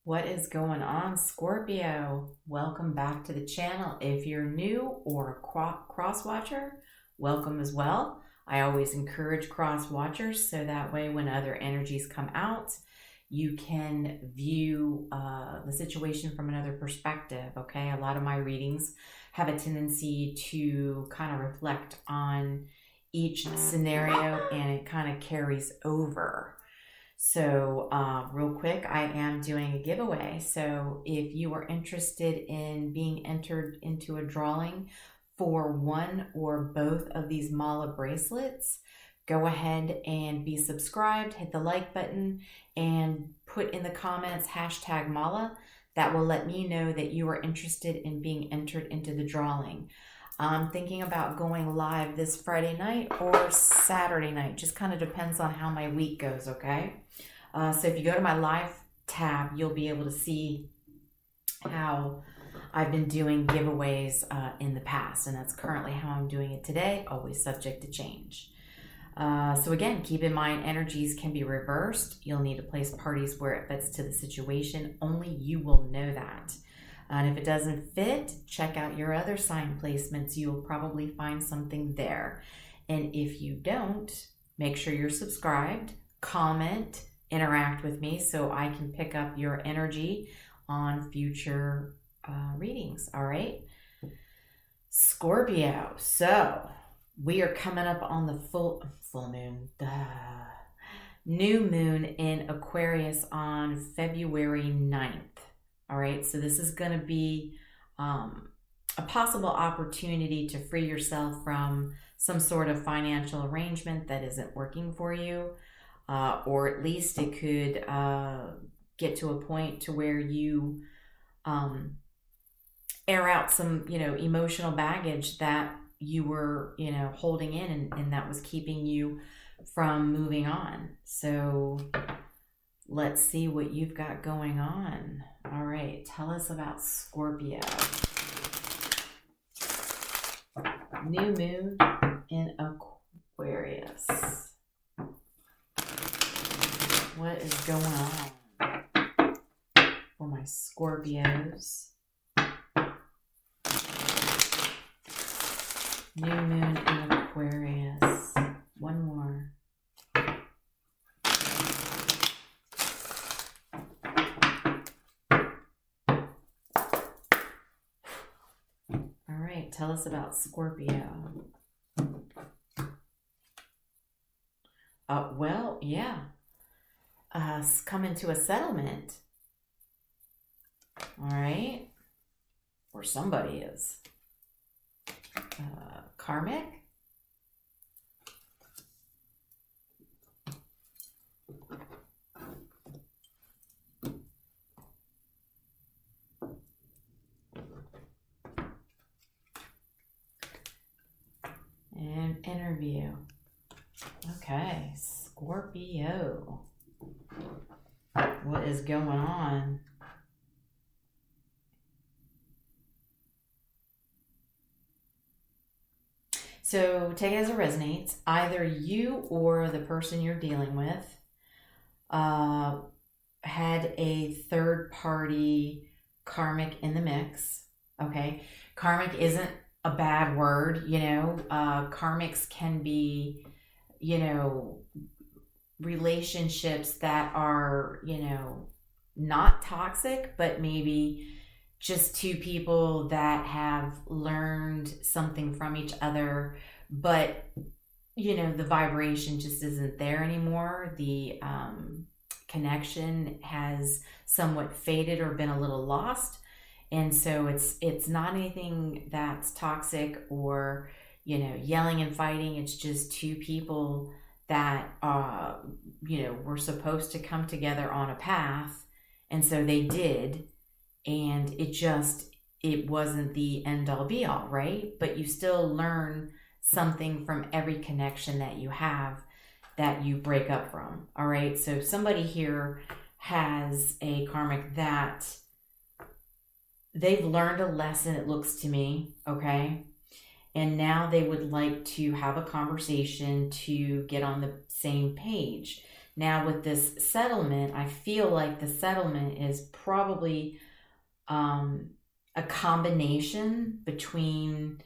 What is going on, Scorpio? Welcome back to the channel. If you're new or a cross watcher, welcome as well. I always encourage cross watchers so that way when other energies come out, you can view the situation from another perspective, okay? A lot of my readings have a tendency to kind of reflect on each scenario and it kind of carries over. So real quick, I am doing a giveaway. So if you are interested in being entered into a drawing for one or both of these mala bracelets, go ahead and be subscribed, hit the like button, and put in the comments hashtag mala. That will let me know that you are interested in being entered into the drawing. I'm thinking about going live this Friday night or Saturday night. Just kind of depends on how my week goes, okay? So if you go to my live tab, you'll be able to see how I've been doing giveaways in the past. And that's currently how I'm doing it today, always subject to change. So again, keep in mind, energies can be reversed. You'll need to place parties where it fits to the situation. Only you will know that. And if it doesn't fit, check out your other sign placements. You'll probably find something there. And if you don't, make sure you're subscribed, comment, interact with me so I can pick up your energy on future readings. All right. Scorpio. So we are coming up on the full moon, new moon in Aquarius on February 9th. All right, so this is going to be a possible opportunity to free yourself from some sort of financial arrangement that isn't working for you, or at least it could get to a point to where you air out some, emotional baggage that you were, holding in and that was keeping you from moving on. So let's see what you've got going on. All right, tell us about Scorpio. New moon in Aquarius. What is going on for my Scorpios? New moon in Aquarius. One more. Tell us about Scorpio. Well, yeah. Coming to a settlement. All right. Or somebody is. Karmic. And interview. Okay, Scorpio. What is going on? So take it as it resonates. Either you or the person you're dealing with had a third party karmic in the mix. Okay, karmic isn't a bad word, karmics can be, relationships that are, not toxic, but maybe just two people that have learned something from each other, but, the vibration just isn't there anymore. The connection has somewhat faded or been a little lost. And so it's not anything that's toxic or, yelling and fighting. It's just two people that, were supposed to come together on a path. And so they did. And it wasn't the end all be all, right? But you still learn something from every connection that you have that you break up from. All right. So somebody here has a karmic that they've learned a lesson, it looks to me, okay? And now they would like to have a conversation to get on the same page. Now with this settlement, I feel like the settlement is probably a combination between,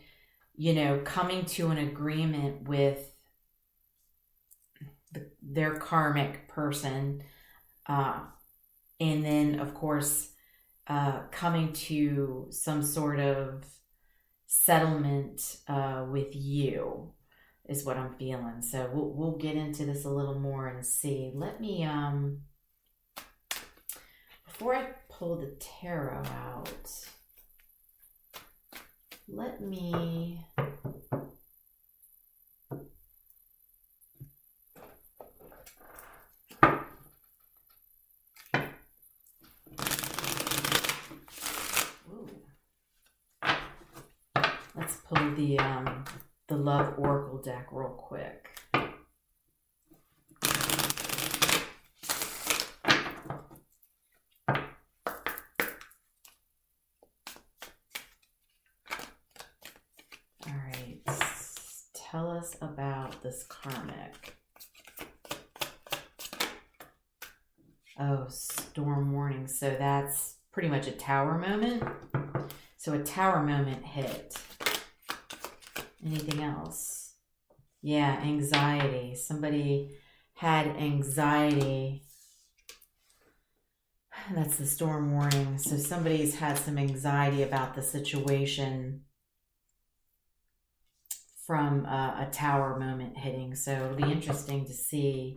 you know, coming to an agreement with their karmic person, and then of course coming to some sort of settlement with you is what I'm feeling. So we'll get into this a little more and see. Let me before I pull the tarot out, let me let's pull the Love Oracle deck real quick. All right, tell us about this karmic. Oh, storm warning. So that's pretty much a tower moment. So a tower moment hit. Anything else? Yeah, anxiety. Somebody had anxiety. That's the storm warning. So somebody's had some anxiety about the situation from a tower moment hitting. So it'll be interesting to see.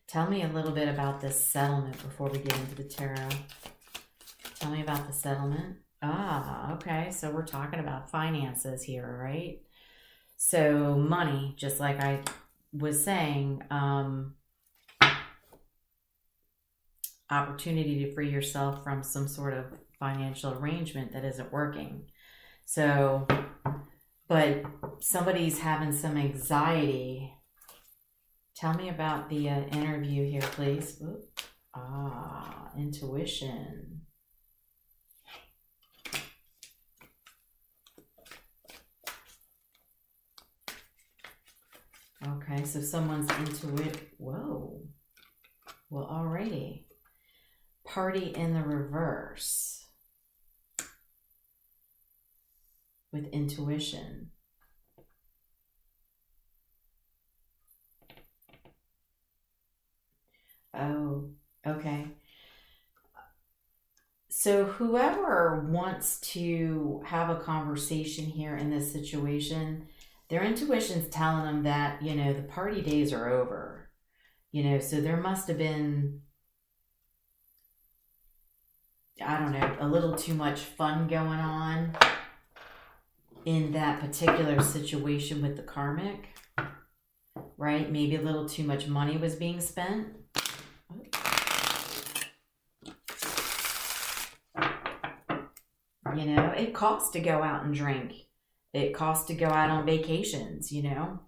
Tell me a little bit about this settlement before we get into the tarot. Tell me about the settlement. Ah, okay. So we're talking about finances here, right? So money, just like I was saying, opportunity to free yourself from some sort of financial arrangement that isn't working. So, but somebody's having some anxiety. Tell me about the interview here, please. Ooh. Ah, intuition. Okay, so someone's intuitive. Whoa. Well, alrighty. Party in the reverse with intuition. Oh, okay. So whoever wants to have a conversation here in this situation, their intuition's telling them that, you know, the party days are over. You know, so there must have been, I don't know, a little too much fun going on in that particular situation with the karmic, right? Maybe a little too much money was being spent. You know, it costs to go out and drink. It costs to go out on vacations, you know.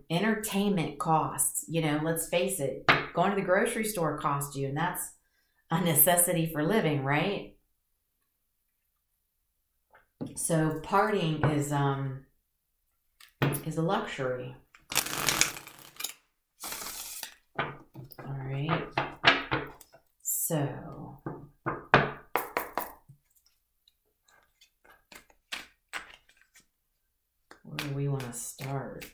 Entertainment costs, you know, let's face it. Going to the grocery store costs you, and that's a necessity for living, right? So partying is a luxury. All right. So where do we want to start?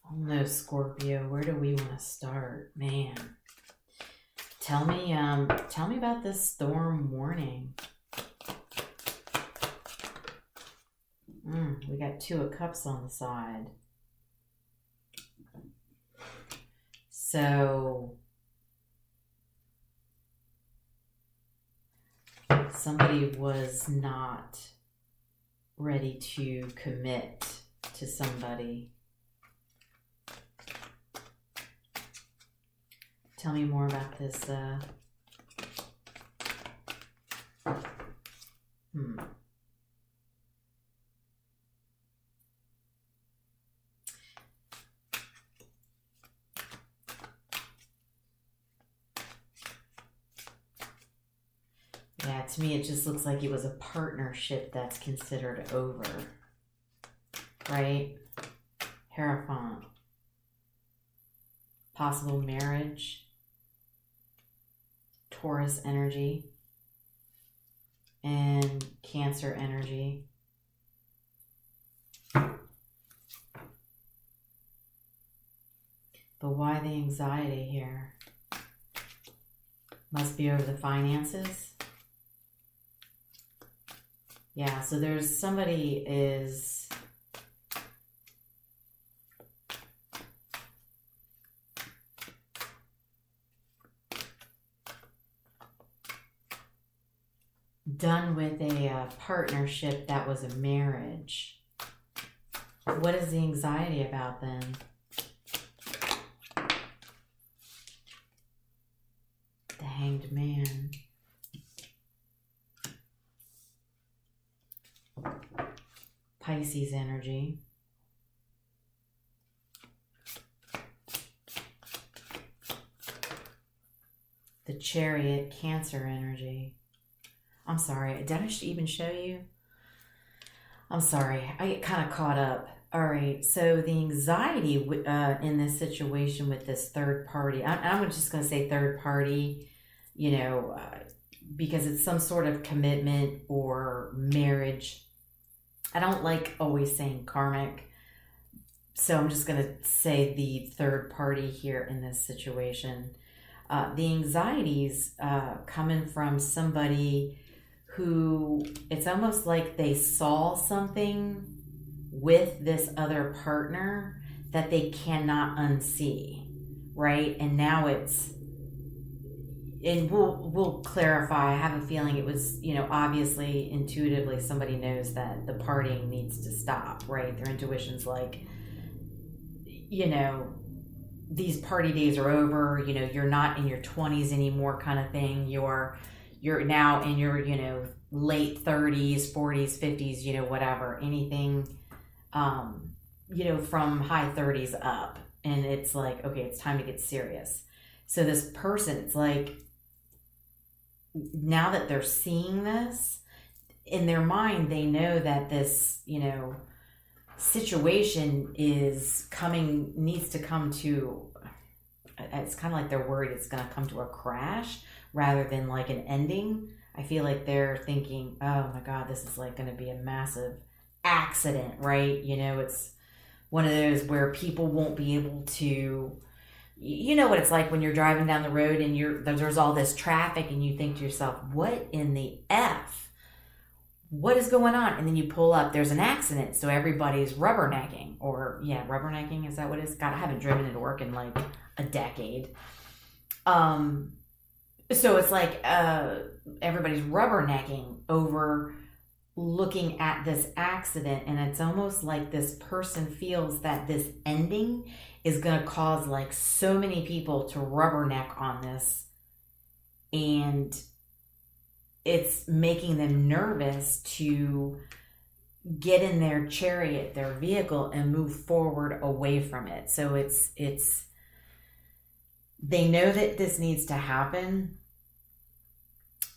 Oh no, Scorpio, where do we want to start? Man. Tell me about this storm warning. We got 2 of Cups on the side. So somebody was not ready to commit to somebody. Tell me more about this. Yeah, to me, it just looks like it was a partnership that's considered over, right? Hierophant. Possible marriage. Taurus energy. And Cancer energy. But why the anxiety here? Must be over the finances. Yeah, so there's somebody is done with a partnership that was a marriage. What is the anxiety about then? The Hanged Man. Pisces energy. The Chariot, Cancer energy. I'm sorry, did I even show you? I'm sorry, I get kind of caught up. All right, so the anxiety in this situation with this third party, I'm just going to say third party, you know, because it's some sort of commitment or marriage. I don't like always saying karmic, so I'm just going to say the third party here in this situation. The anxieties coming from somebody who, it's almost like they saw something with this other partner that they cannot unsee, right? And now it's, and we'll clarify. I have a feeling it was, you know, obviously intuitively somebody knows that the partying needs to stop, right? Their intuition's like, you know, these party days are over, you know, you're not in your 20s anymore kind of thing. You're now in your, you know, late 30s, 40s, 50s, you know, whatever, anything, you know, from high 30s up. And it's like, okay, it's time to get serious. So this person, it's like, now that they're seeing this, in their mind, they know that this, you know, situation is coming, needs to come to, it's kind of like they're worried it's going to come to a crash rather than like an ending. I feel like they're thinking, oh my God, this is like going to be a massive accident, right? You know, it's one of those where people won't be able to, you know what it's like when you're driving down the road and there's all this traffic and you think to yourself, what in the F? What is going on? And then you pull up, there's an accident. So everybody's rubbernecking, or yeah, rubbernecking. Is that what it is? God, I haven't driven into work in like a decade. So it's like, everybody's rubbernecking over looking at this accident. And it's almost like this person feels that this ending is going to cause like so many people to rubberneck on this. And it's making them nervous to get in their chariot, their vehicle, and move forward away from it. So it's they know that this needs to happen.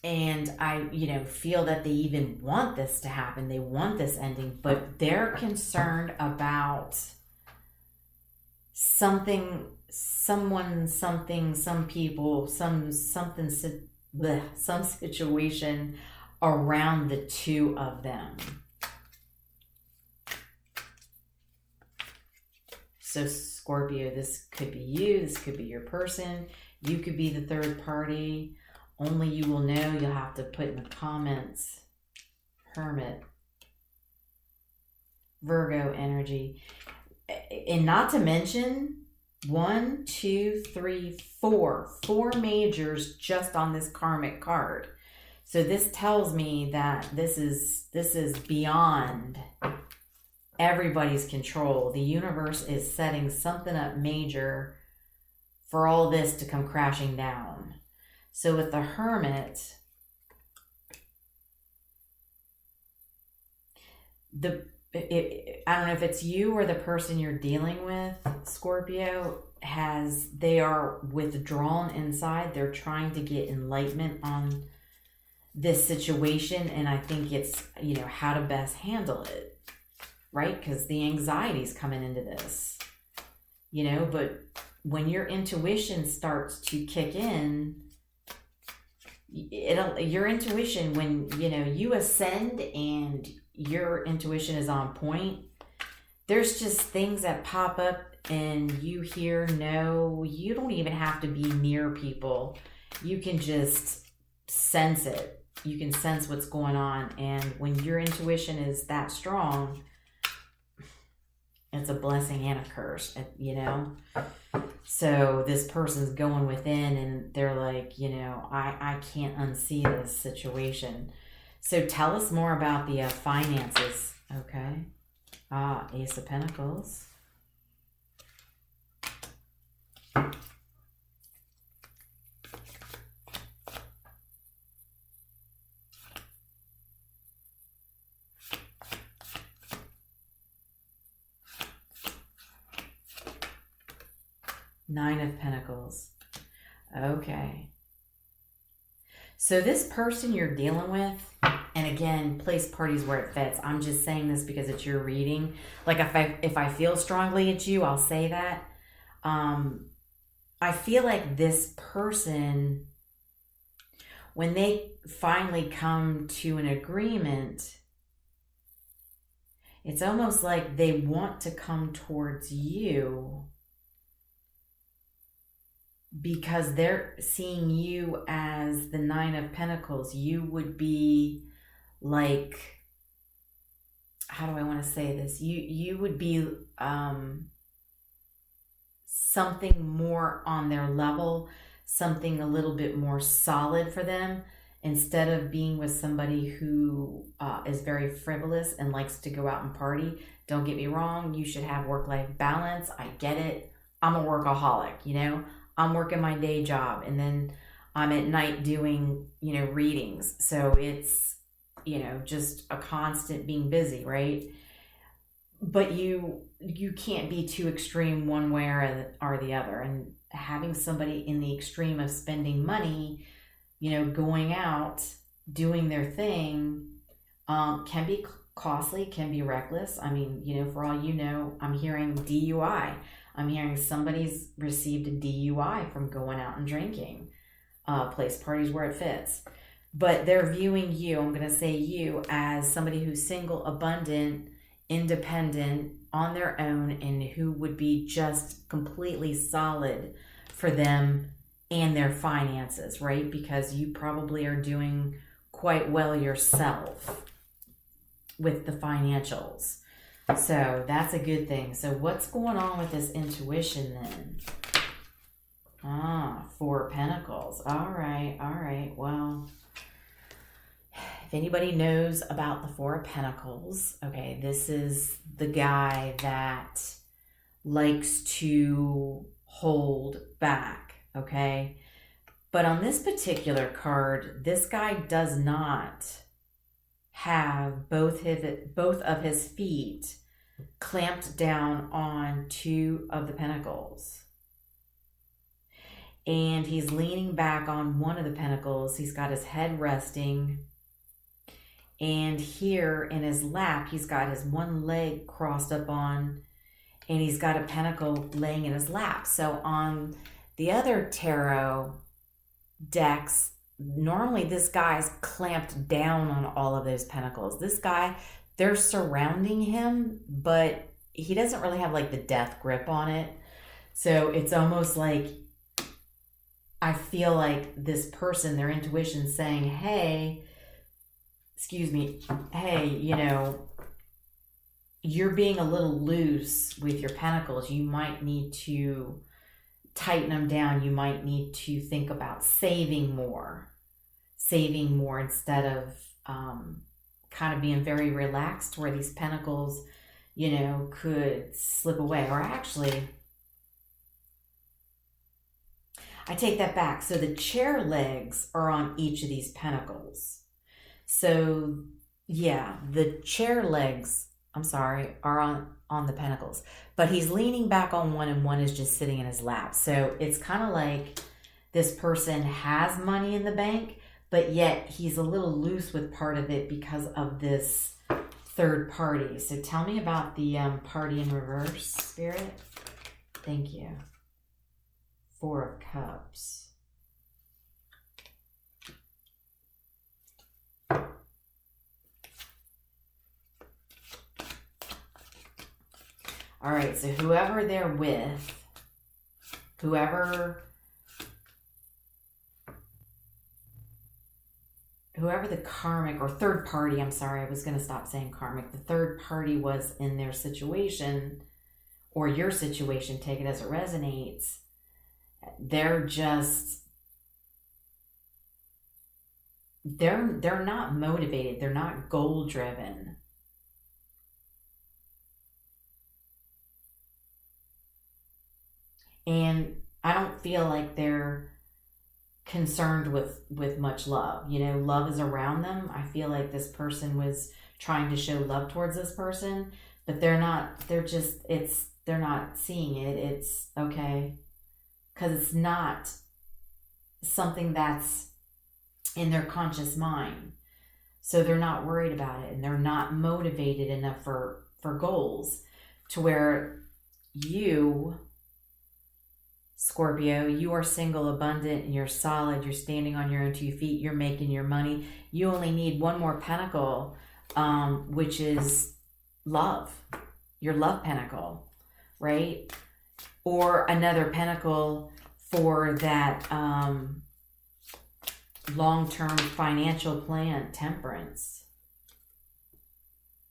And I, you know, feel that they even want this to happen. They want this ending, but they're concerned about something, someone, something, some people, some situation around the two of them. So Scorpio, this could be you, this could be your person, you could be the third party. Only you will know. You'll have to put in the comments. Hermit. Virgo energy. And not to mention, 1, 2, 3, 4. 4 majors just on this karmic card. So this tells me that this is beyond everybody's control. The universe is setting something up major for all this to come crashing down. So with the Hermit, I don't know if it's you or the person you're dealing with, Scorpio, they are withdrawn inside. They're trying to get enlightenment on this situation, and I think it's, you know, how to best handle it, right? Because the anxiety's coming into this, you know, but when your intuition starts to kick in, your intuition, when, you know, you ascend and your intuition is on point, there's just things that pop up and you hear, no, you don't even have to be near people. You can just sense it. You can sense what's going on. And when your intuition is that strong, it's a blessing and a curse, you know? So this person's going within and they're like, you know, I can't unsee this situation. So tell us more about the finances. Okay. Ace of Pentacles. Nine of Pentacles. Okay. So this person you're dealing with, and again, place parties where it fits. I'm just saying this because it's your reading. Like if I feel strongly at you, I'll say that. I feel like this person, when they finally come to an agreement, it's almost like they want to come towards you because they're seeing you as the Nine of Pentacles. You would be like, how do I want to say this? You would be something more on their level, something a little bit more solid for them, instead of being with somebody who is very frivolous and likes to go out and party. Don't get me wrong, you should have work-life balance. I get it. I'm a workaholic, you know? I'm working my day job and then I'm at night doing, you know, readings. So it's, you know, just a constant being busy, right? But you can't be too extreme one way or the other. And having somebody in the extreme of spending money, you know, going out, doing their thing, can be costly, can be reckless. I mean, you know, for all you know, I'm hearing DUI. I'm hearing somebody's received a DUI from going out and drinking. Place parties where it fits. But they're viewing you, I'm going to say you, as somebody who's single, abundant, independent, on their own, and who would be just completely solid for them and their finances, right? Because you probably are doing quite well yourself with the financials. So that's a good thing. So what's going on with this intuition then? Four of Pentacles. All right. Well, if anybody knows about the Four of Pentacles, okay, this is the guy that likes to hold back, okay? But on this particular card, this guy does not have both of his feet clamped down on two of the Pentacles. And he's leaning back on one of the Pentacles. He's got his head resting. And here in his lap, he's got his one leg crossed up on, and he's got a pentacle laying in his lap. So on the other tarot decks, normally this guy's clamped down on all of those pentacles. This guy, they're surrounding him, but he doesn't really have like the death grip on it. So it's almost like, I feel like this person, their intuition saying, hey, you know, you're being a little loose with your pentacles. You might need to tighten them down. You might need to think about saving more instead of kind of being very relaxed, where these pentacles, you know, could slip away. Or actually, I take that back. So the chair legs are on each of these pentacles. So yeah, the chair legs, are on the pentacles. But he's leaning back on one and one is just sitting in his lap. So it's kind of like this person has money in the bank, but yet he's a little loose with part of it because of this third party. So tell me about the party in reverse, Spirit. Thank you. 4 of Cups. All right, so whoever they're with, whoever the karmic or third party, I'm sorry, I was going to stop saying karmic. The third party was in their situation or your situation, take it as it resonates. They're just, they're not motivated. They're not goal driven. And I don't feel like they're concerned with much love. You know, love is around them. I feel like this person was trying to show love towards this person, but they're not seeing it. It's okay. Because it's not something that's in their conscious mind. So they're not worried about it, and they're not motivated enough for goals to where you, Scorpio, you are single, abundant, and you're solid. You're standing on your own 2 feet. You're making your money. You only need one more pentacle, which is love. Your love pentacle, right? Or another pentacle for that long-term financial plan, temperance.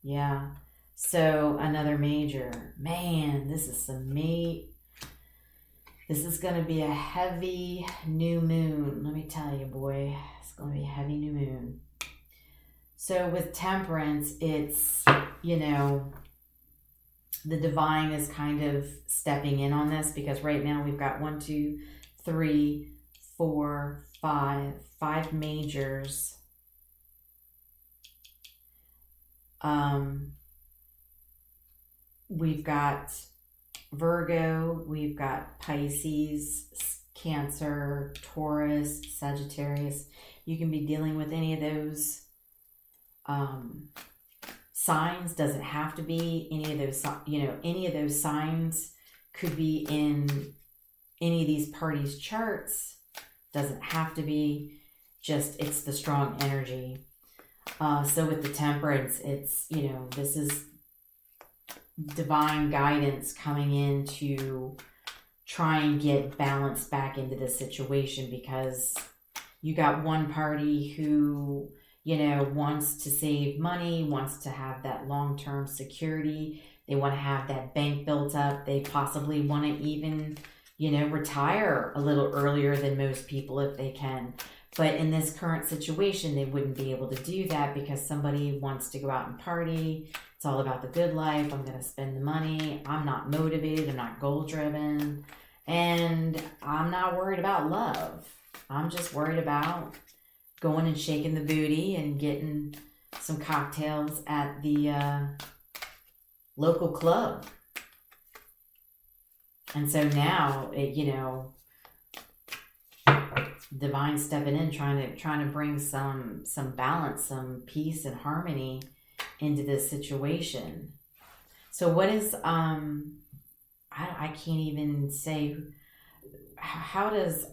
Yeah. So another major. Man, this is some meat. This is going to be a heavy new moon. Let me tell you, boy, it's going to be a heavy new moon. So with temperance, it's, you know, the divine is kind of stepping in on this because right now we've got 1, 2, 3, 4, 5 majors. We've got Virgo, we've got Pisces, Cancer, Taurus, Sagittarius. You can be dealing with any of those signs. Doesn't have to be any of those, you know, any of those signs could be in any of these parties' charts. Doesn't have to be, just it's the strong energy. So with the temperance, it's, you know, this is divine guidance coming in to try and get balance back into the situation, because you got one party who, you know, wants to save money, wants to have that long-term security. They want to have that bank built up. They possibly want to even, you know, retire a little earlier than most people if they can. But in this current situation, they wouldn't be able to do that because somebody wants to go out and party. It's all about the good life. I'm going to spend the money. I'm not motivated. I'm not goal driven. And I'm not worried about love. I'm just worried about going and shaking the booty and getting some cocktails at the local club. And so now, you know, divine stepping in, trying to bring some balance, some peace and harmony into this situation. So what is I can't even say, how does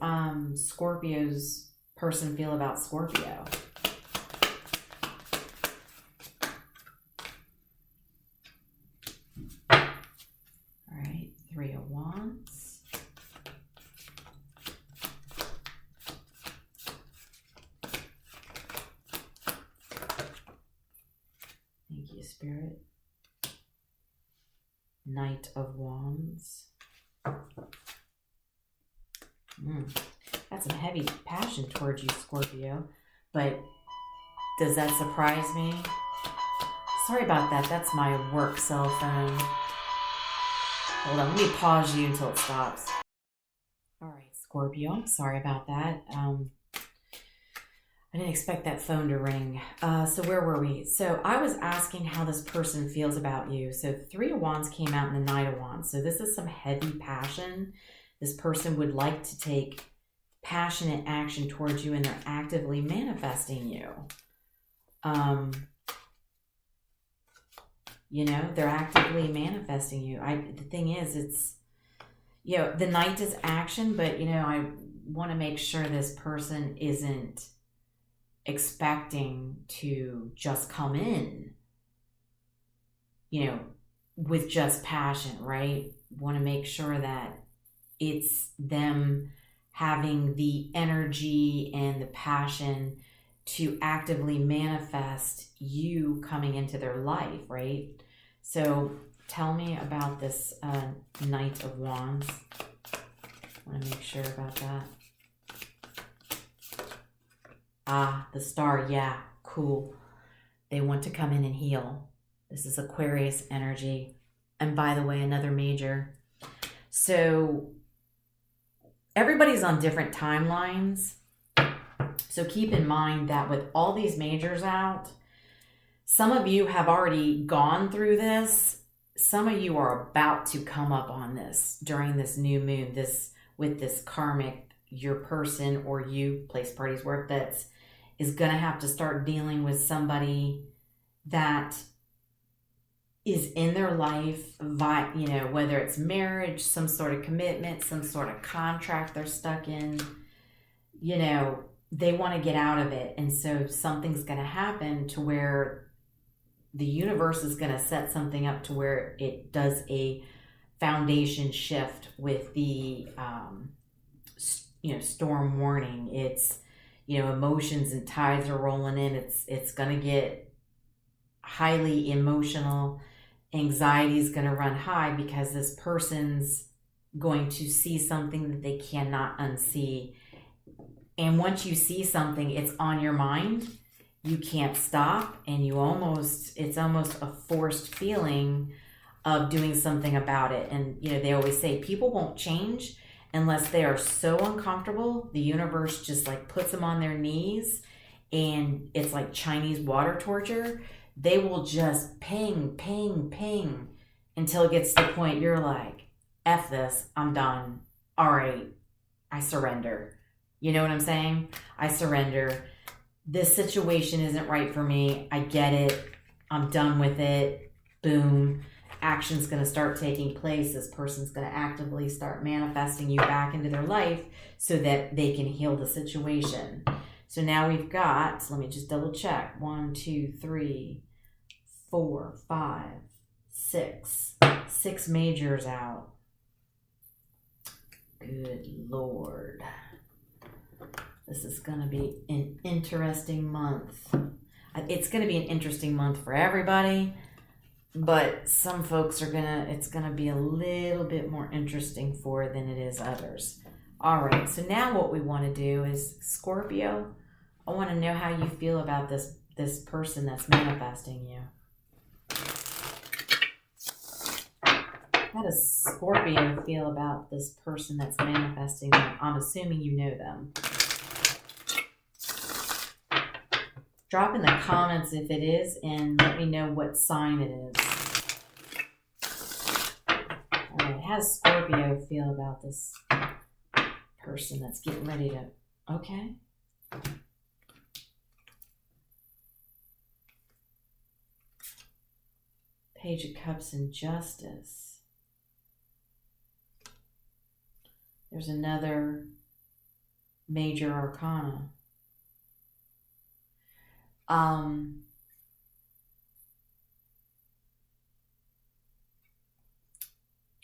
Scorpio's person feel about Scorpio? All right, 3 of Wands. Thank you, Spirit. Knight of Wands. That's some heavy passion towards you, Scorpio. But does that surprise me? Sorry about that. That's my work cell phone. Hold on. Let me pause you until it stops. All right, Scorpio. I'm sorry about that. I didn't expect that phone to ring. So where were we? So I was asking how this person feels about you. So the 3 of Wands came out in the Knight of Wands. So this is some heavy passion. This person would like to take passionate action towards you, and they're actively manifesting you. You know, they're actively manifesting you. The thing is, it's, you know, the Knight is action, but, you know, I want to make sure this person isn't expecting to just come in, you know, with just passion, right? Want to make sure that it's them having the energy and the passion to actively manifest you coming into their life, right? So tell me about this Knight of Wands. I want to make sure about that. Ah, the Star. Yeah, cool. They want to come in and heal. This is Aquarius energy. And by the way, another major. So everybody's on different timelines. So keep in mind that with all these majors out, some of you have already gone through this. Some of you are about to come up on this during this new moon, with this karmic, your person or you, place, parties, work, that's is going to have to start dealing with somebody that is in their life, you know, whether it's marriage, some sort of commitment, some sort of contract they're stuck in, you know, they want to get out of it. And so something's going to happen to where the universe is going to set something up to where it does a foundation shift with the, you know, storm warning. It's, you know, emotions and tides are rolling in. It's going to get highly emotional. Anxiety is going to run high because this person's going to see something that they cannot unsee. And once you see something, it's on your mind. You can't stop, and it's almost a forced feeling of doing something about it. And, you know, they always say people won't change unless they are so uncomfortable. The universe just like puts them on their knees, and it's like Chinese water torture. They will just ping, ping, ping until it gets to the point you're like, F this, I'm done. All right, I surrender. You know what I'm saying? I surrender. This situation isn't right for me. I get it. I'm done with it. Boom. Action's going to start taking place. This person's going to actively start manifesting you back into their life so that they can heal the situation. So now we've got, let me just double check. 1, 2, 3, 4, 5, 6. 6 majors out. Good Lord. This is going to be an interesting month. It's going to be an interesting month for everybody, but some folks it's going to be a little bit more interesting for than it is others. All right, so now what we want to do is, Scorpio, I want to know how you feel about this person that's manifesting you. How does Scorpio feel about this person that's manifesting you? I'm assuming you know them. Drop in the comments if it is, and let me know what sign it is. All right, how does Scorpio feel about this person that's getting ready to... Okay. Page of Cups and Justice. There's another major arcana.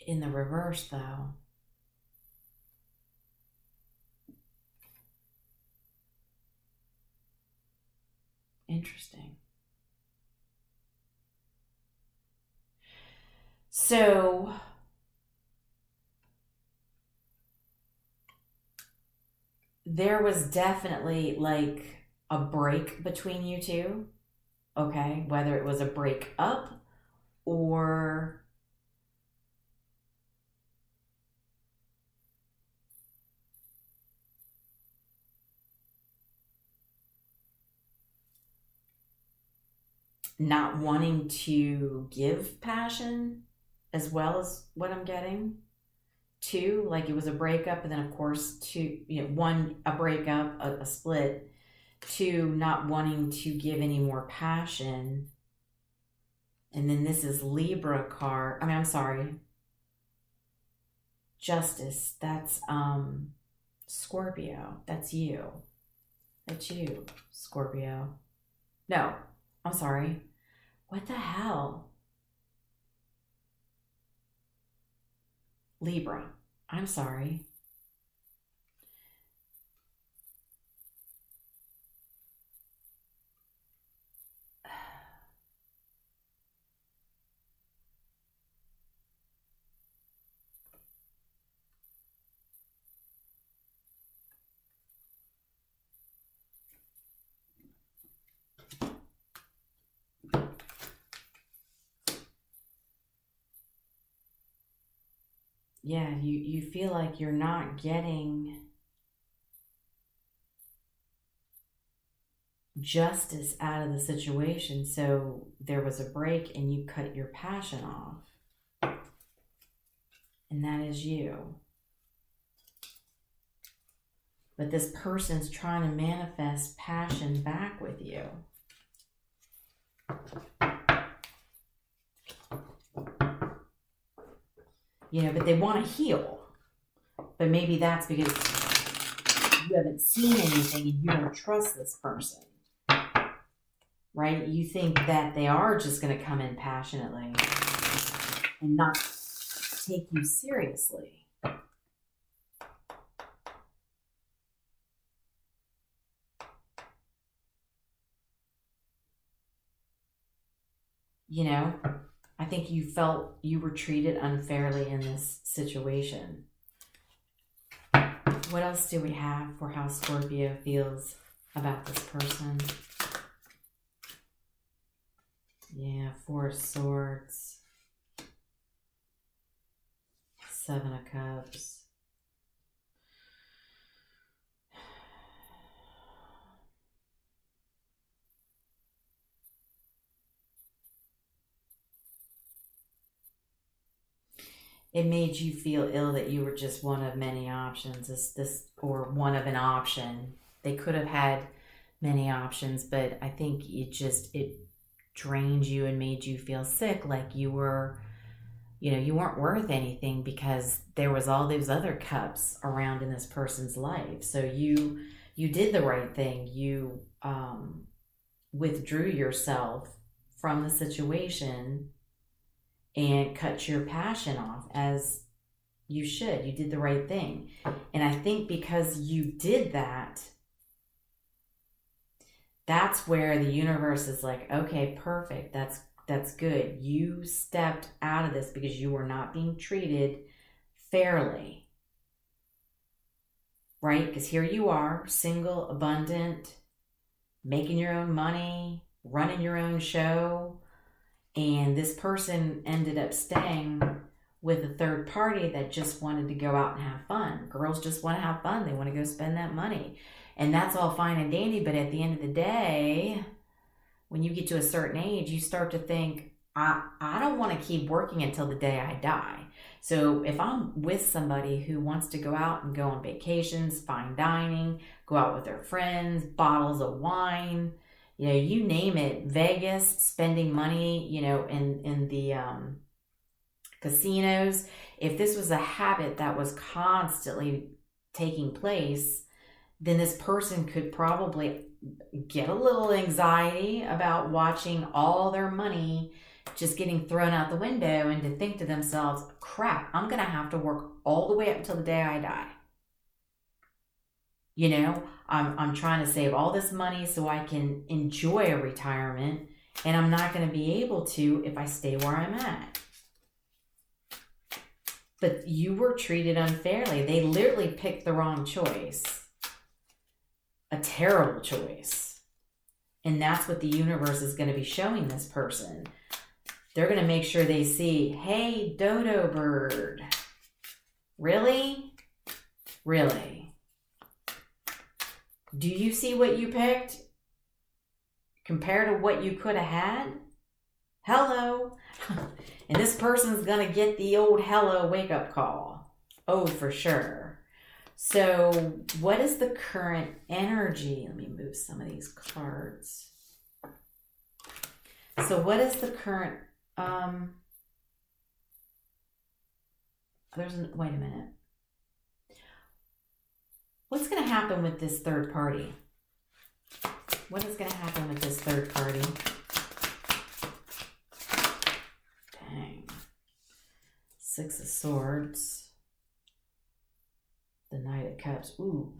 In the reverse, though, interesting. So there was definitely like a break between you two, okay? Whether it was a break up or not wanting to give passion as well as what I'm getting. two, like it was a breakup, and then of course two, one, a breakup, a split, two, not wanting to give any more passion. And then this is Libra card. I'm sorry. Justice. That's Scorpio. That's you. That's you, Scorpio. No, I'm sorry. What the hell? Libra. I'm sorry. Yeah, you feel like you're not getting justice out of the situation. So there was a break and you cut your passion off. And that is you. But this person's trying to manifest passion back with you. But they want to heal. But maybe that's because you haven't seen anything and you don't trust this person. Right? You think that they are just going to come in passionately and not take you seriously. I think you felt you were treated unfairly in this situation. What else do we have for how Scorpio feels about this person? Yeah, Four of Swords. Seven of Cups. It made you feel ill that you were just one of many options, or one of an option. They could have had many options, but I think it drained you and made you feel sick, like you were, you weren't worth anything because there was all those other cups around in this person's life. So you did the right thing. You withdrew yourself from the situation and cut your passion off, as you should. You did the right thing. And I think because you did that, that's where the universe is like, okay, perfect. That's good. You stepped out of this because you were not being treated fairly. Right? Because here you are, single, abundant, making your own money, running your own show. And this person ended up staying with a third party that just wanted to go out and have fun. Girls just want to have fun. They want to go spend that money. And that's all fine and dandy. But at the end of the day, when you get to a certain age, you start to think, I don't want to keep working until the day I die. So if I'm with somebody who wants to go out and go on vacations, fine dining, go out with their friends, bottles of wine, you name it, Vegas, spending money, in the casinos. If this was a habit that was constantly taking place, then this person could probably get a little anxiety about watching all their money just getting thrown out the window, and to think to themselves, crap, I'm going to have to work all the way up until the day I die. I'm trying to save all this money so I can enjoy a retirement, and I'm not going to be able to if I stay where I'm at. But you were treated unfairly. They literally picked the wrong choice. A terrible choice. And that's what the universe is going to be showing this person. They're going to make sure they see, hey, dodo bird. Really? Really? Do you see what you picked compared to what you could have had? Hello. And this person's going to get the old hello wake-up call. Oh, for sure. So what is the current energy? Let me move some of these cards. So what is the current, wait a minute. What's going to happen with this third party? What is going to happen with this third party? Dang. Six of Swords. The Knight of Cups. Ooh.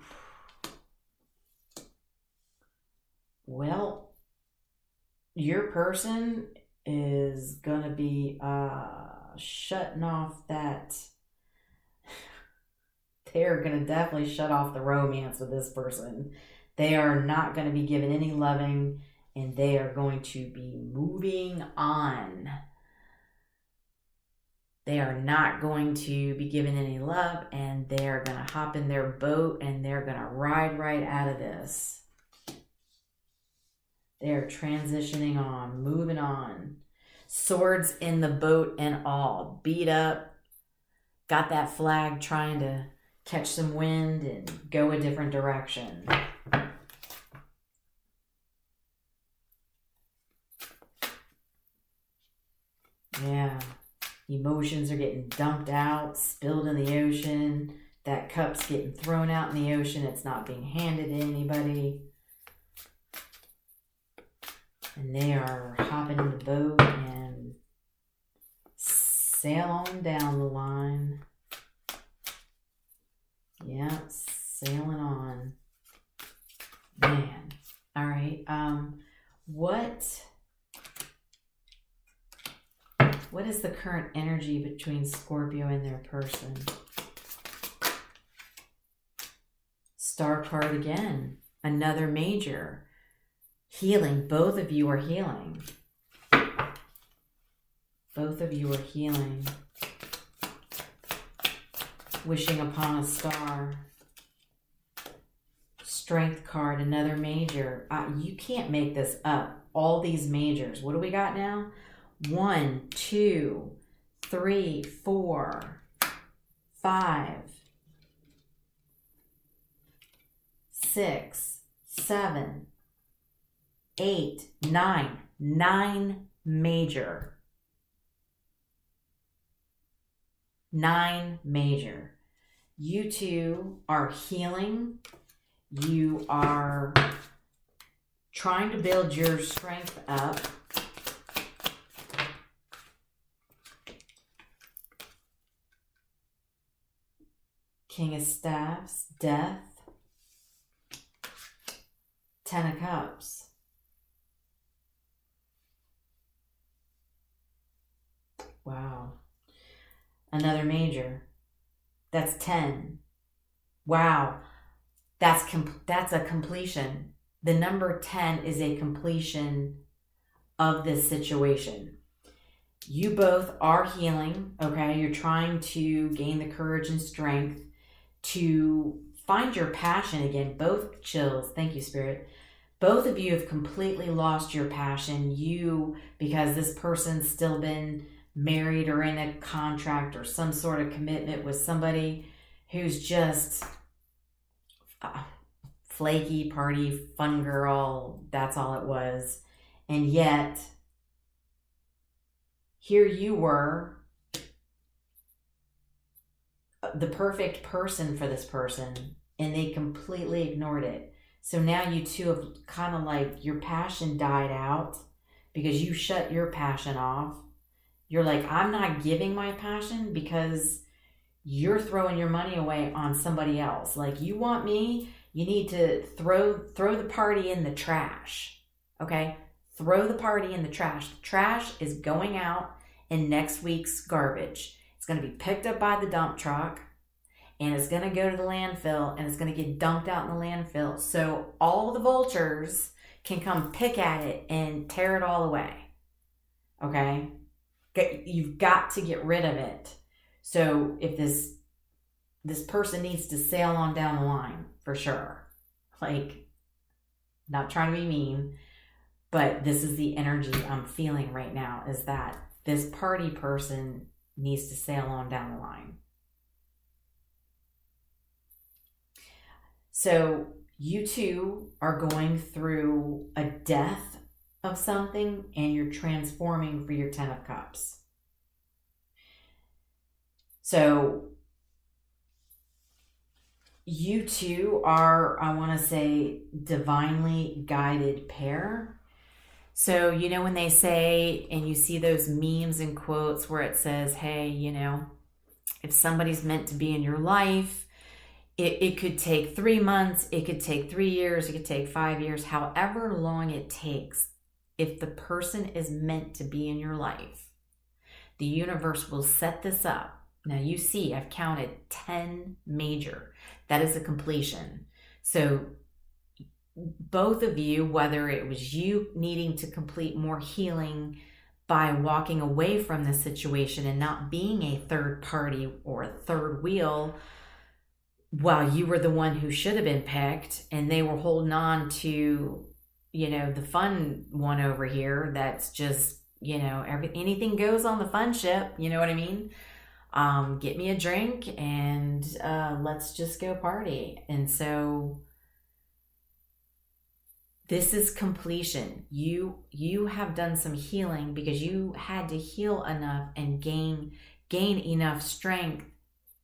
Well, your person is going to be shutting off that. They're going to definitely shut off the romance with this person. They are not going to be given any loving, and they are going to be moving on. They are not going to be given any love, and they are going to hop in their boat, and they're going to ride right out of this. They are transitioning on, moving on. Swords in the boat and all. Beat up. Got that flag trying to catch some wind and go a different direction. Yeah. Emotions are getting dumped out, spilled in the ocean. That cup's getting thrown out in the ocean. It's not being handed to anybody. And they are hopping in the boat and sail on down the line. Yeah, sailing on. Man. All right. What is the current energy between Scorpio and their person? Star card again. Another major. Healing. Both of you are healing. Both of you are healing. Wishing upon a star. Strength card, another major. You can't make this up. All these majors. What do we got now? 1, 2, 3, 4, 5, 6, 7, 8, 9. 9 major. 9 major. You two are healing. You are trying to build your strength up. King of Staffs, Death, 10 of Cups. Wow. Another major. That's 10. Wow. That's a completion. The number 10 is a completion of this situation. You both are healing, okay? You're trying to gain the courage and strength to find your passion again. Both chills. Thank you, Spirit. Both of you have completely lost your passion. Because this person's still been married or in a contract or some sort of commitment with somebody who's just flaky, party, fun girl. That's all it was. And yet, here you were, the perfect person for this person, and they completely ignored it. So now you two have kind of like, your passion died out because you shut your passion off. You're like, I'm not giving my passion because you're throwing your money away on somebody else. Like, you want me, you need to throw the party in the trash. Okay? Throw the party in the trash. The trash is going out in next week's garbage. It's going to be picked up by the dump truck, and it's going to go to the landfill, and it's going to get dumped out in the landfill. So all the vultures can come pick at it and tear it all away. Okay? You've got to get rid of it. So if this person needs to sail on down the line, for sure. Like, not trying to be mean, but this is the energy I'm feeling right now, is that this party person needs to sail on down the line. So you two are going through a death of something and you're transforming for your 10 of Cups. So you two are, I want to say, divinely guided pair. So, you know, when they say, and you see those memes and quotes where it says, hey, you know, if somebody's meant to be in your life, it could take 3 months, it could take 3 years, it could take 5 years, however long it takes. If the person is meant to be in your life, the universe will set this up. Now you see, I've counted 10 major. That is a completion. So both of you, whether it was you needing to complete more healing by walking away from the situation and not being a third party or a third wheel, while you were the one who should have been picked and they were holding on to, you know, the fun one over here that's just, you know, anything goes on the fun ship, you know what I mean? Get me a drink and let's just go party. And so this is completion. You have done some healing because you had to heal enough and gain enough strength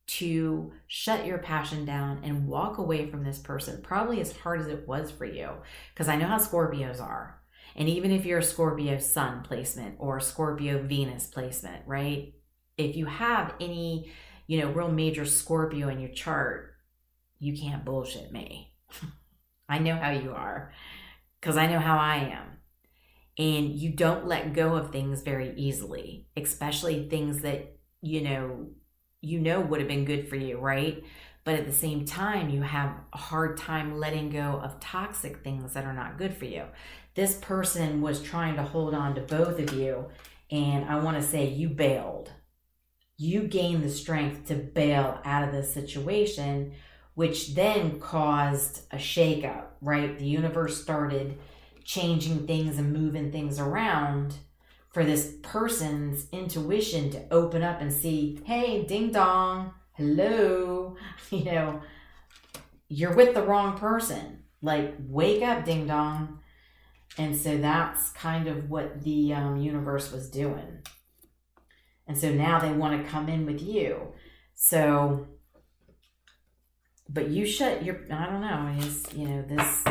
to shut your passion down and walk away from this person, probably as hard as it was for you, because I know how Scorpios are. And even if you're a Scorpio Sun placement or Scorpio Venus placement, right? If you have any, you know, real major Scorpio in your chart, you can't bullshit me. I know how you are, because I know how I am. And you don't let go of things very easily, especially things that, you know would have been good for you, right? But at the same time, you have a hard time letting go of toxic things that are not good for you. This person was trying to hold on to both of you, and I want to say you bailed. You gained the strength to bail out of this situation, which then caused a shakeup, right? The universe started changing things and moving things around for this person's intuition to open up and see, hey, ding dong, hello, you know, you're with the wrong person. Like, wake up, ding dong. And so that's kind of what the universe was doing. And so now they want to come in with you. So, but you shut your, I don't know, is, you know, this,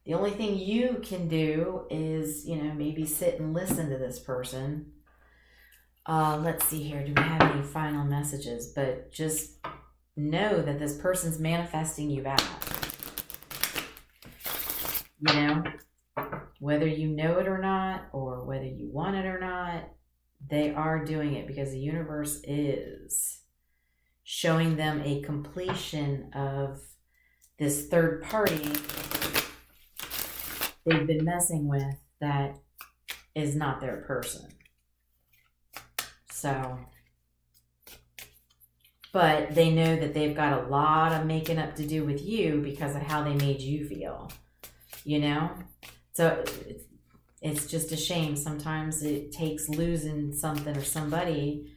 the only thing you can do is, you know, maybe sit and listen to this person. Let's see here. Do we have any final messages? But just know that this person's manifesting you back. You know, whether you know it or not, or whether you want it or not, they are doing it because the universe is showing them a completion of this third party they've been messing with that is not their person. So, but they know that they've got a lot of making up to do with you because of how they made you feel, you know? So it's just a shame. Sometimes it takes losing something or somebody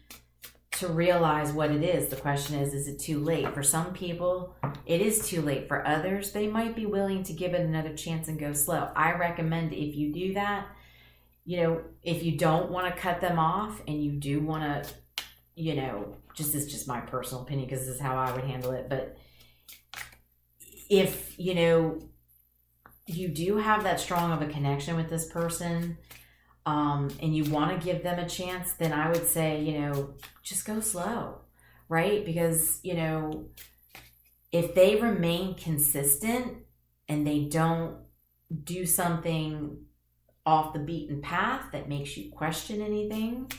to realize what it is. The question is it too late? For some people, it is too late. For others, they might be willing to give it another chance and go slow. I recommend if you do that, you know, if you don't want to cut them off and you do want to, you know, this is just my personal opinion because this is how I would handle it. But if, you know, you do have that strong of a connection with this person, and you want to give them a chance, then I would say, you know, just go slow, right? Because, you know, if they remain consistent and they don't do something off the beaten path that makes you question anything,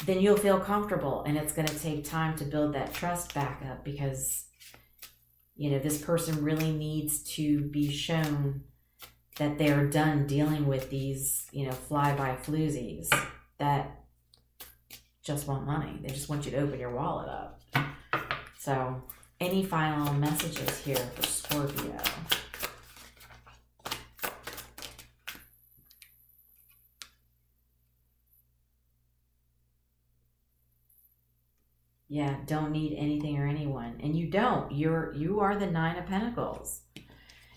then you'll feel comfortable, and it's going to take time to build that trust back up because, you know, this person really needs to be shown that they're done dealing with these, you know, fly-by-floozies that just want money. They just want you to open your wallet up. So, any final messages here for Scorpio? Yeah, don't need anything or anyone. And you don't. You are the Nine of Pentacles.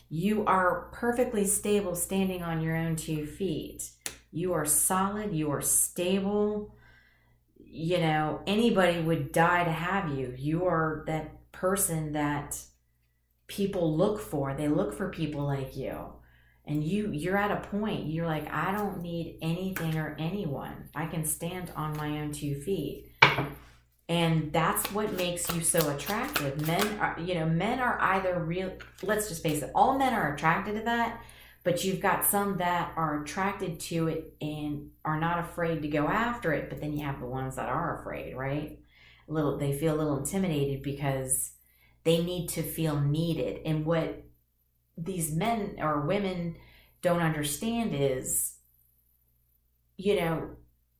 You are perfectly stable standing on your own 2 feet. You are solid, you are stable. You know, anybody would die to have you. You are that person that people look for. They look for people like you. And you're at a point, you're like, I don't need anything or anyone. I can stand on my own 2 feet. And that's what makes you so attractive. Men are either real, let's just face it, all men are attracted to that, but you've got some that are attracted to it and are not afraid to go after it, but then you have the ones that are afraid, right? They feel a little intimidated because they need to feel needed. And what these men or women don't understand is,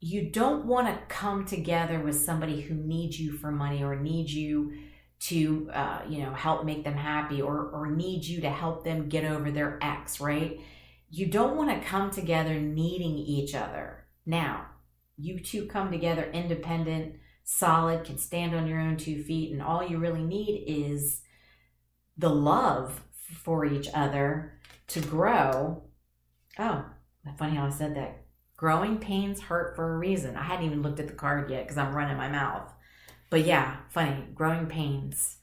you don't want to come together with somebody who needs you for money or needs you to, help make them happy or needs you to help them get over their ex, right? You don't want to come together needing each other. Now, you two come together independent, solid, can stand on your own 2 feet, and all you really need is the love for each other to grow. Oh, funny how I said that. Growing pains hurt for a reason. I hadn't even looked at the card yet because I'm running my mouth. But yeah, funny. Growing pains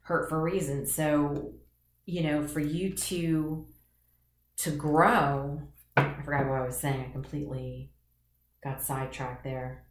hurt for a reason. So, for you to grow, I forgot what I was saying. I completely got sidetracked there.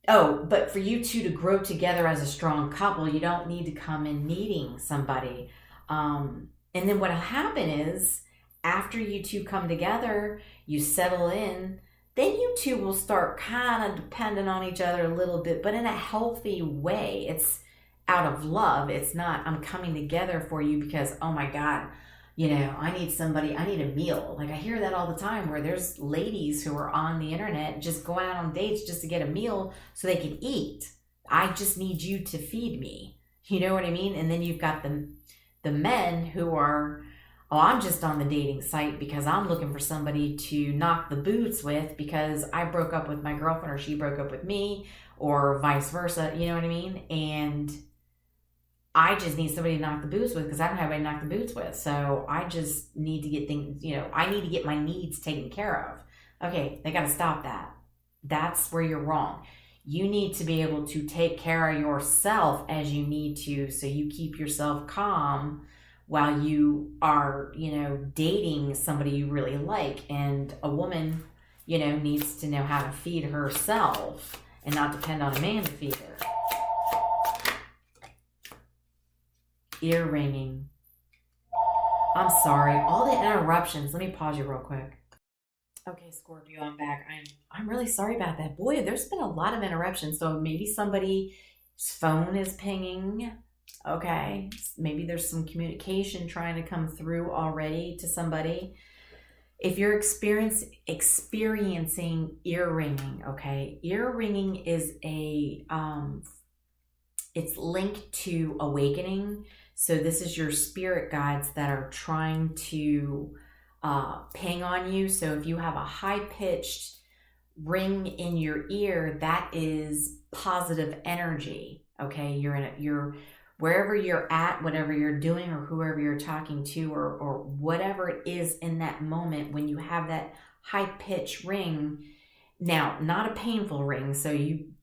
But for you two to grow together as a strong couple, you don't need to come in needing somebody. And then what'll happen is, after you two come together, you settle in, then you two will start kind of depending on each other a little bit, but in a healthy way. It's out of love. It's not, I'm coming together for you because, oh my God, I need somebody, I need a meal. Like I hear that all the time where there's ladies who are on the internet just going out on dates just to get a meal so they can eat. I just need you to feed me. You know what I mean? And then you've got the men who are, I'm just on the dating site because I'm looking for somebody to knock the boots with because I broke up with my girlfriend or she broke up with me or vice versa. You know what I mean? And I just need somebody to knock the boots with because I don't have anybody to knock the boots with. So I just need to get things, I need to get my needs taken care of. Okay, they got to stop that. That's where you're wrong. You need to be able to take care of yourself as you need to so you keep yourself calm while you are, dating somebody you really like. And a woman, needs to know how to feed herself and not depend on a man to feed her. Ear ringing. I'm sorry. All the interruptions. Let me pause you real quick. Okay, Scorpio, I'm back. I'm really sorry about that. Boy, there's been a lot of interruptions. So maybe somebody's phone is pinging. Okay, maybe there's some communication trying to come through already to somebody. If you're experiencing ear ringing, okay, ear ringing is it's linked to awakening. So this is your spirit guides that are trying to ping on you. So if you have a high-pitched ring in your ear, that is positive energy. Okay, you're wherever you're at, whatever you're doing or whoever you're talking to or whatever it is in that moment when you have that high-pitched ring. Now, not a painful ring, so you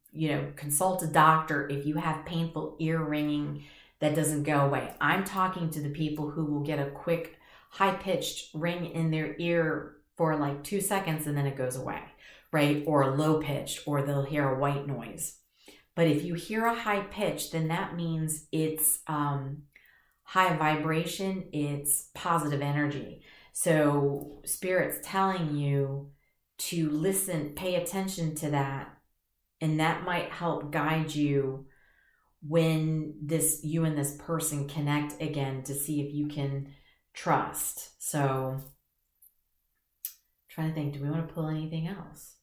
consult a doctor if you have painful ear ringing that doesn't go away. I'm talking to the people who will get a quick high-pitched ring in their ear for like 2 seconds and then it goes away, right? Or low-pitched, or they'll hear a white noise. But if you hear a high pitch, then that means it's high vibration, it's positive energy. So Spirit's telling you to listen, pay attention to that, and that might help guide you when you and this person connect again to see if you can trust. So I'm trying to think, do we want to pull anything else?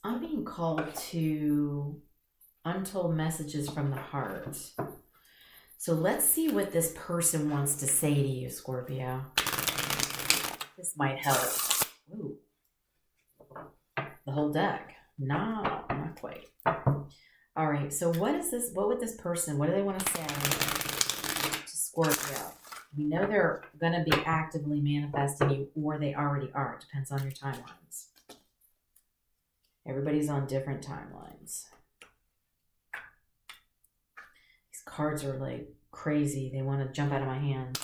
I'm being called to untold messages from the heart. So let's see what this person wants to say to you, Scorpio. This might help. Ooh. The whole deck. No, not quite. All right, so what is this? What would this person, what do they want to say to Scorpio? We know they're going to be actively manifesting you, or they already are. It depends on your timelines. Everybody's on different timelines. These cards are like crazy. They want to jump out of my hand.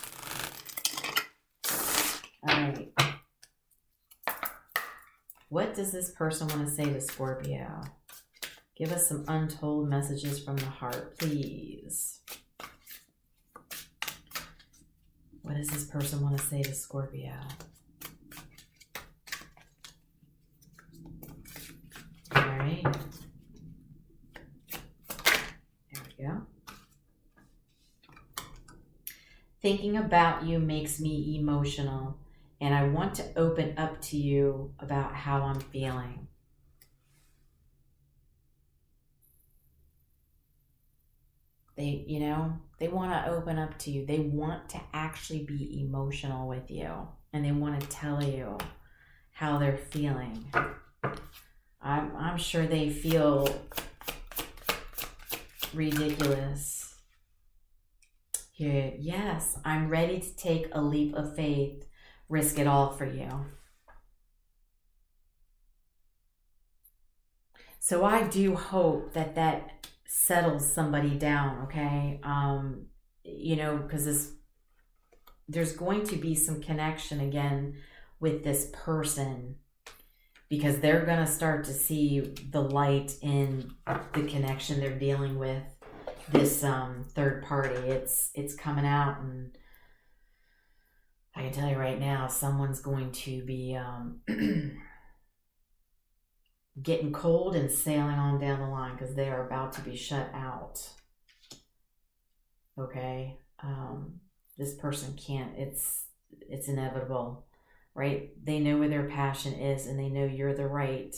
All right. What does this person want to say to Scorpio? Give us some untold messages from the heart, please. What does this person want to say to Scorpio? All right. There we go. Thinking about you makes me emotional, and I want to open up to you about how I'm feeling. They want to open up to you. They want to actually be emotional with you, and they want to tell you how they're feeling. I'm sure they feel ridiculous. Here, yes, I'm ready to take a leap of faith, risk it all for you. So I do hope that settles somebody down, okay? Because there's going to be some connection again with this person, because they're going to start to see the light in the connection they're dealing with. This third party, it's coming out, and I can tell you right now, someone's going to be getting cold and sailing on down the line, because they are about to be shut out. Okay, this person can't. It's inevitable, right? They know where their passion is, and they know you're the right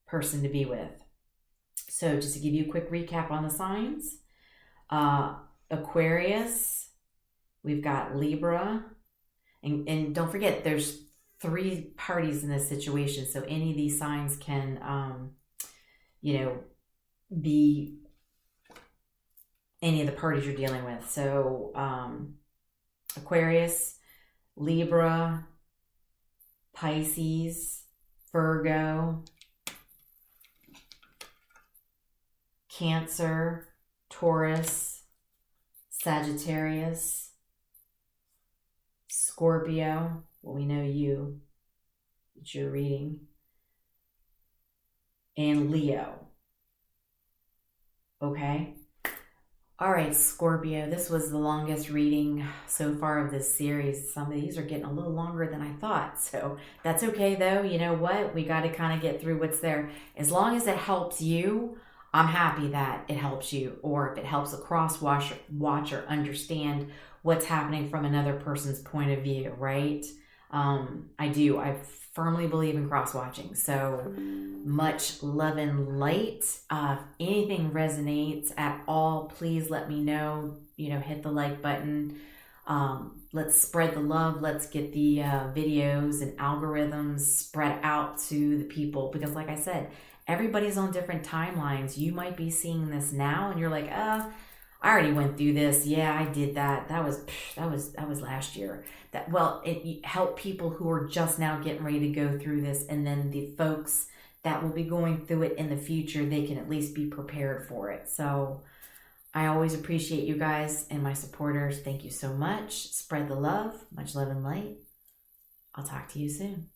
person to be with. So just to give you a quick recap on the signs, Aquarius, we've got Libra, and don't forget there's 3 parties in this situation, so any of these signs can be any of the parties you're dealing with. So Aquarius, Libra, Pisces, Virgo, Cancer, Taurus, Sagittarius, Scorpio, well, we know you, that you're reading, and Leo. Okay? All right, Scorpio, this was the longest reading so far of this series. Some of these are getting a little longer than I thought, so that's okay though. You know what? We got to kind of get through what's there. As long as it helps you, I'm happy that it helps you, or if it helps a cross-watcher understand what's happening from another person's point of view, right? I firmly believe in cross-watching. So much love and light. If anything resonates at all, please let me know. Hit the like button. Let's spread the love. Let's get the videos and algorithms spread out to the people, because like I said, everybody's on different timelines. You might be seeing this now and you're like, I already went through this. Yeah, I did that. That was last year. It helped people who are just now getting ready to go through this, and then the folks that will be going through it in the future, they can at least be prepared for it. So I always appreciate you guys and my supporters. Thank you so much. Spread the love. Much love and light. I'll talk to you soon.